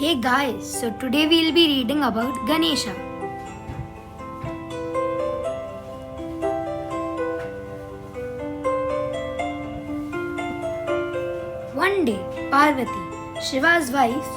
Hey guys, so today we'll be reading about Ganesha. One day, Parvati, Shiva's wife,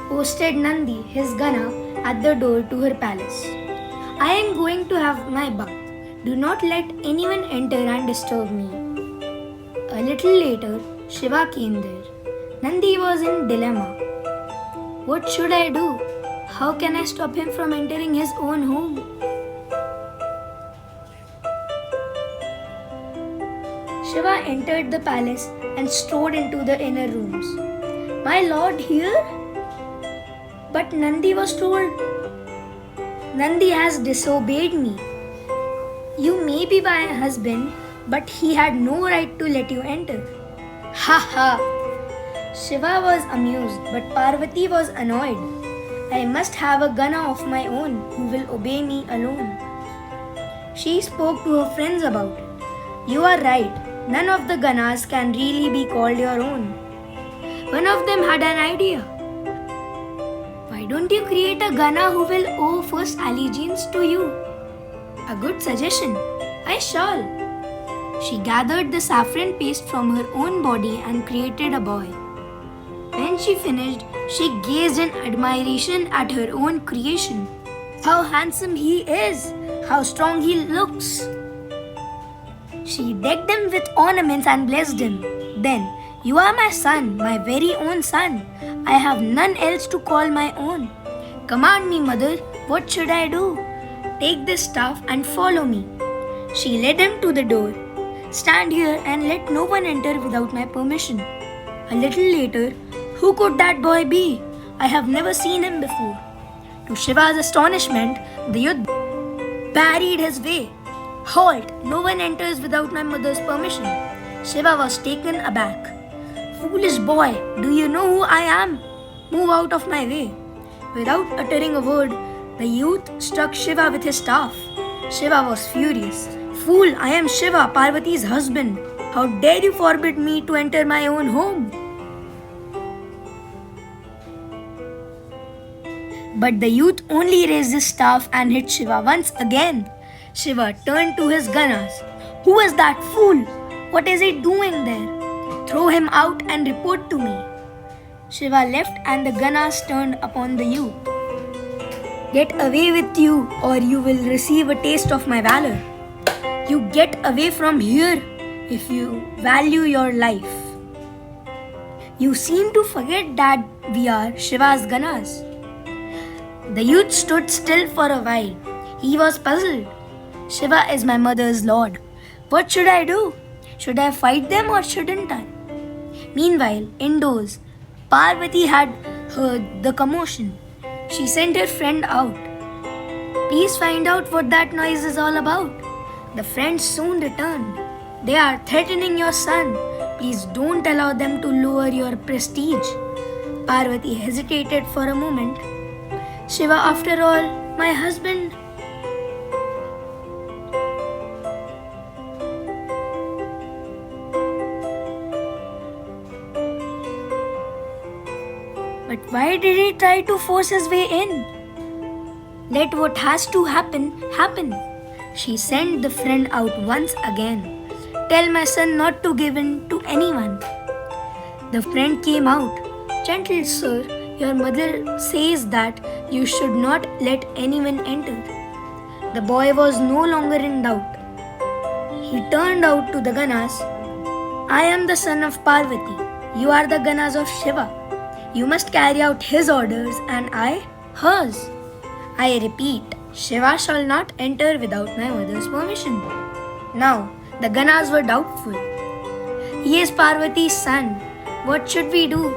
posted Nandi, his Gana, at the door to her palace. I am going to have my bath. Do not let anyone enter and disturb me. A little later, Shiva came there. Nandi was in dilemma. What should I do? How can I stop him from entering his own home? Shiva entered the palace and strode into the inner rooms. My lord here? But Nandi was told, Nandi has disobeyed me. You may be my husband, but he had no right to let you enter. Ha ha! Shiva was amused, but Parvati was annoyed. I must have a Gana of my own who will obey me alone. She spoke to her friends about it. You are right, none of the Ganas can really be called your own. One of them had an idea. Why don't you create a Gana who will owe first allegiance to you? A good suggestion. I shall. She gathered the saffron paste from her own body and created a boy. When she finished, she gazed in admiration at her own creation. How handsome he is! How strong he looks! She decked him with ornaments and blessed him. Then, you are my son, my very own son. I have none else to call my own. Command me, mother, what should I do? Take this staff and follow me. She led him to the door. Stand here and let no one enter without my permission. A little later, who could that boy be? I have never seen him before. To Shiva's astonishment, the youth barred his way. Halt! No one enters without my mother's permission. Shiva was taken aback. Foolish boy, do you know who I am? Move out of my way. Without uttering a word, the youth struck Shiva with his staff. Shiva was furious. Fool, I am Shiva, Parvati's husband. How dare you forbid me to enter my own home? But the youth only raised his staff and hit Shiva once again. Shiva turned to his Ganas. Who is that fool? What is he doing there? Throw him out and report to me. Shiva left and the Ganas turned upon the youth. Get away with you or you will receive a taste of my valor. You get away from here if you value your life. You seem to forget that we are Shiva's Ganas. The youth stood still for a while. He was puzzled. Shiva is my mother's lord. What should I do? Should I fight them or shouldn't I? Meanwhile, indoors, Parvati had heard the commotion. She sent her friend out. Please find out what that noise is all about. The friend soon returned. They are threatening your son. Please don't allow them to lower your prestige. Parvati hesitated for a moment. Shiva, after all, my husband. But why did he try to force his way in? Let what has to happen, happen. She sent the friend out once again. Tell my son not to give in to anyone. The friend came out. Gentle sir, your mother says that you should not let anyone enter. The boy was no longer in doubt. He turned out to the Ganas. I am the son of Parvati. You are the Ganas of Shiva. You must carry out his orders and I hers. I repeat, Shiva shall not enter without my mother's permission. Now, the Ganas were doubtful. He is Parvati's son. What should we do?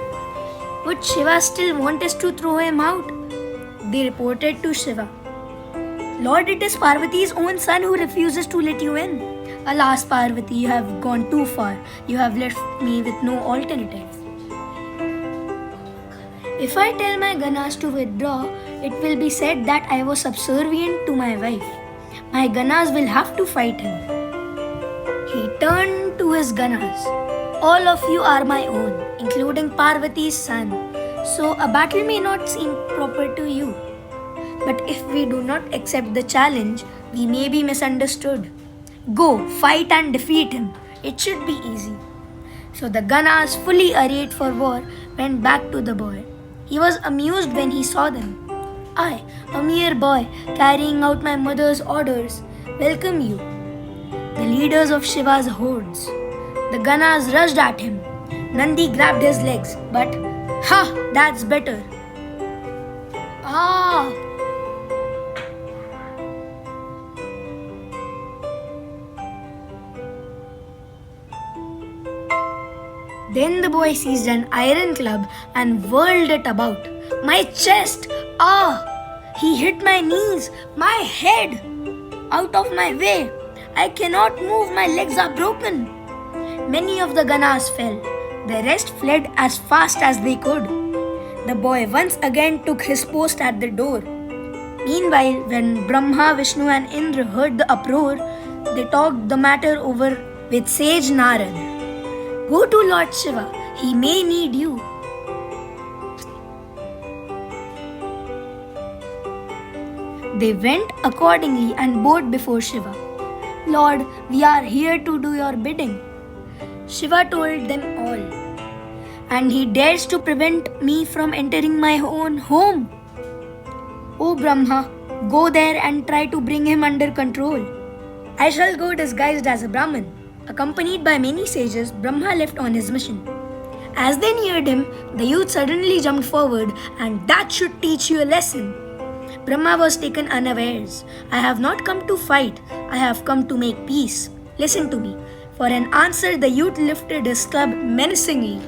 Would Shiva still want us to throw him out? They reported to Shiva. Lord, it is Parvati's own son who refuses to let you in. Alas, Parvati, you have gone too far. You have left me with no alternative. If I tell my Ganas to withdraw, it will be said that I was subservient to my wife. My Ganas will have to fight him. He turned to his Ganas. All of you are my own, including Parvati's son. So a battle may not seem proper to you. But if we do not accept the challenge, we may be misunderstood. Go, fight and defeat him. It should be easy. So the Ganas, fully arrayed for war, went back to the boy. He was amused when he saw them. I, a mere boy, carrying out my mother's orders, welcome you. The leaders of Shiva's hordes. The Ganas rushed at him. Nandi grabbed his legs, but ha, that's better. Ah! Then the boy seized an iron club and whirled it about. My chest! Ah! He hit my knees, my head! Out of my way! I cannot move, my legs are broken. Many of the Ganas fell. The rest fled as fast as they could. The boy once again took his post at the door. Meanwhile, when Brahma, Vishnu and Indra heard the uproar, they talked the matter over with sage Narad. Go to Lord Shiva, he may need you. They went accordingly and bowed before Shiva. Lord, we are here to do your bidding. Shiva told them all. And he dares to prevent me from entering my own home. O Brahma, go there and try to bring him under control. I shall go disguised as a Brahmin. Accompanied by many sages, Brahma left on his mission. As they neared him, the youth suddenly jumped forward, and that should teach you a lesson. Brahma was taken unawares. I have not come to fight, I have come to make peace. Listen to me. For an answer, the youth lifted his club menacingly.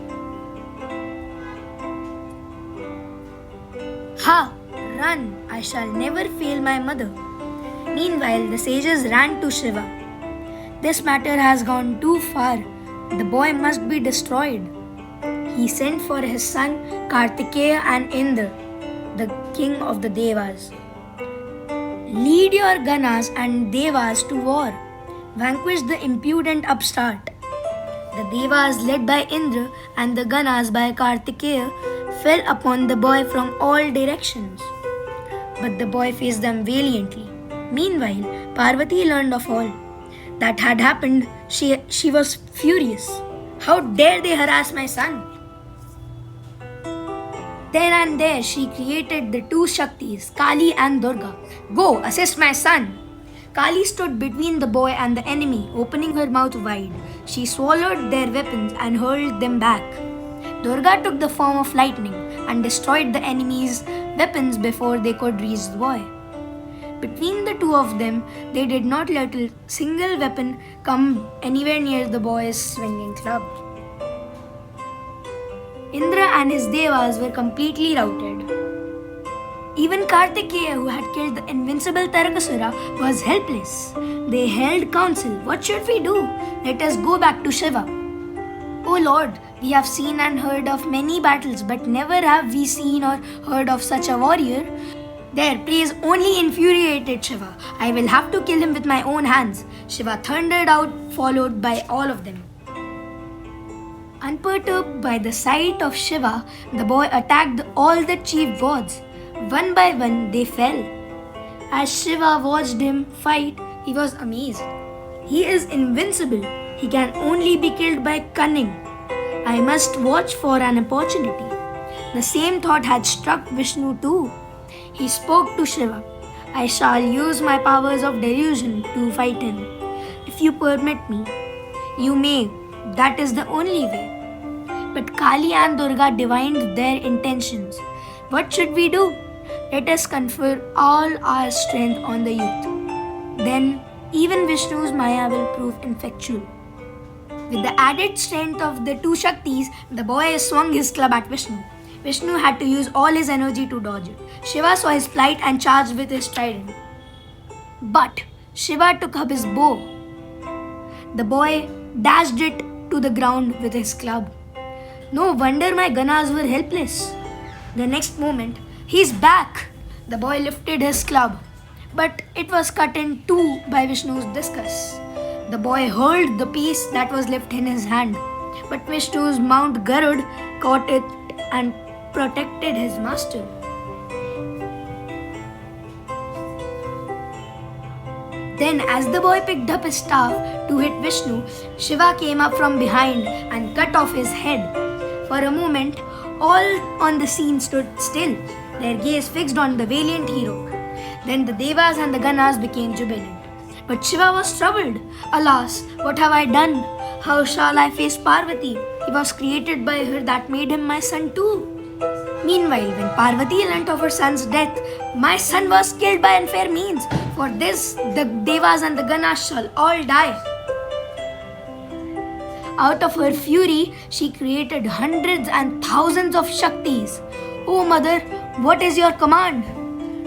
Ha! Run! I shall never fail my mother. Meanwhile, the sages ran to Shiva. This matter has gone too far. The boy must be destroyed. He sent for his son Kartikeya and Indra, the king of the Devas. Lead your Ganas and Devas to war. Vanquish the impudent upstart. The Devas, led by Indra, and the Ganas by Kartikeya, fell upon the boy from all directions. But the boy faced them valiantly. Meanwhile, Parvati learned of all that had happened. She was furious. How dare they harass my son? Then and there she created the two Shaktis, Kali and Durga. Go, assist my son. Kali stood between the boy and the enemy, opening her mouth wide. She swallowed their weapons and hurled them back. Durga took the form of lightning and destroyed the enemy's weapons before they could reach the boy. Between the two of them, they did not let a single weapon come anywhere near the boy's swinging club. Indra and his devas were completely routed. Even Kartikeya, who had killed the invincible Tarakasura, was helpless. They held council. What should we do? Let us go back to Shiva. O Lord, we have seen and heard of many battles, but never have we seen or heard of such a warrior. Their praise only infuriated Shiva. I will have to kill him with my own hands. Shiva thundered out, followed by all of them. Unperturbed by the sight of Shiva, the boy attacked all the chief gods. One by one, they fell. As Shiva watched him fight, he was amazed. He is invincible. He can only be killed by cunning. I must watch for an opportunity. The same thought had struck Vishnu too. He spoke to Shiva. I shall use my powers of delusion to fight him. If you permit me, you may. That is the only way. But Kali and Durga divined their intentions. What should we do? Let us confer all our strength on the youth. Then even Vishnu's Maya will prove ineffectual. With the added strength of the two Shaktis, the boy swung his club at Vishnu. Vishnu had to use all his energy to dodge it. Shiva saw his plight and charged with his trident. But Shiva took up his bow. The boy dashed it to the ground with his club. No wonder my Ganas were helpless. The next moment, he's back. The boy lifted his club, but it was cut in two by Vishnu's discus. The boy hurled the piece that was left in his hand, but Vishnu's mount Garud caught it and protected his master. Then, as the boy picked up his staff to hit Vishnu, Shiva came up from behind and cut off his head. For a moment, all on the scene stood still, their gaze fixed on the valiant hero. Then the Devas and the Ganas became jubilant. But Shiva was troubled. Alas, what have I done? How shall I face Parvati? He was created by her that made him my son too. Meanwhile, when Parvati learnt of her son's death, my son was killed by unfair means. For this, the Devas and the Ganas shall all die. Out of her fury, she created hundreds and thousands of Shaktis. O mother, what is your command?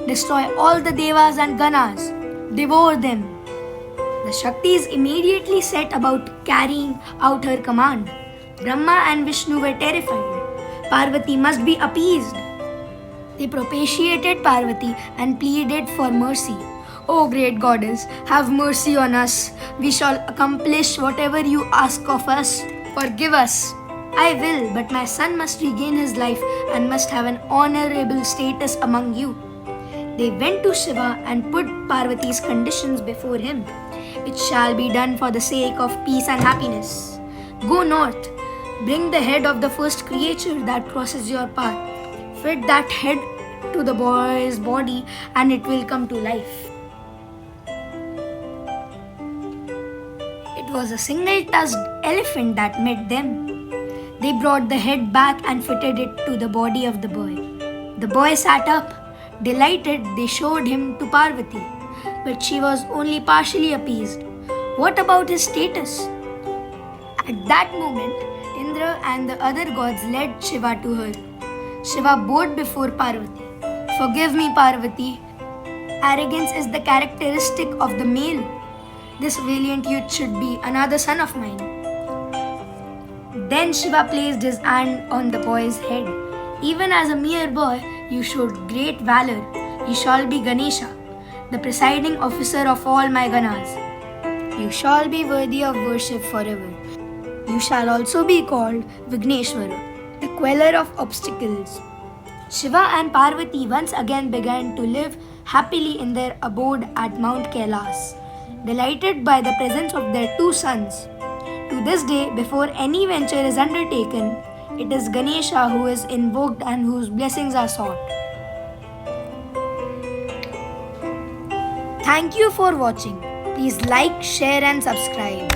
Destroy all the Devas and Ganas. Devour them. The Shaktis immediately set about carrying out her command. Brahma and Vishnu were terrified. Parvati must be appeased. They propitiated Parvati and pleaded for mercy. O great goddess, have mercy on us. We shall accomplish whatever you ask of us. Forgive us. I will, but my son must regain his life and must have an honorable status among you. They went to Shiva and put Parvati's conditions before him. It shall be done for the sake of peace and happiness. Go north. Bring the head of the first creature that crosses your path. Fit that head to the boy's body and it will come to life. It was a single-tusked elephant that met them. They brought the head back and fitted it to the body of the boy. The boy sat up. Delighted, they showed him to Parvati, but she was only partially appeased. What about his status? At that moment, Indra and the other gods led Shiva to her. Shiva bowed before Parvati. Forgive me, Parvati. Arrogance is the characteristic of the male. This valiant youth should be another son of mine. Then Shiva placed his hand on the boy's head. Even as a mere boy, you showed great valor. You shall be Ganesha, the presiding officer of all my Ganas. You shall be worthy of worship forever. You shall also be called Vigneshwara, the queller of obstacles. Shiva and Parvati once again began to live happily in their abode at Mount Kailas, delighted by the presence of their two sons. To this day, before any venture is undertaken, it is Ganesha who is invoked and whose blessings are sought. Thank you for watching. Please like, share and subscribe.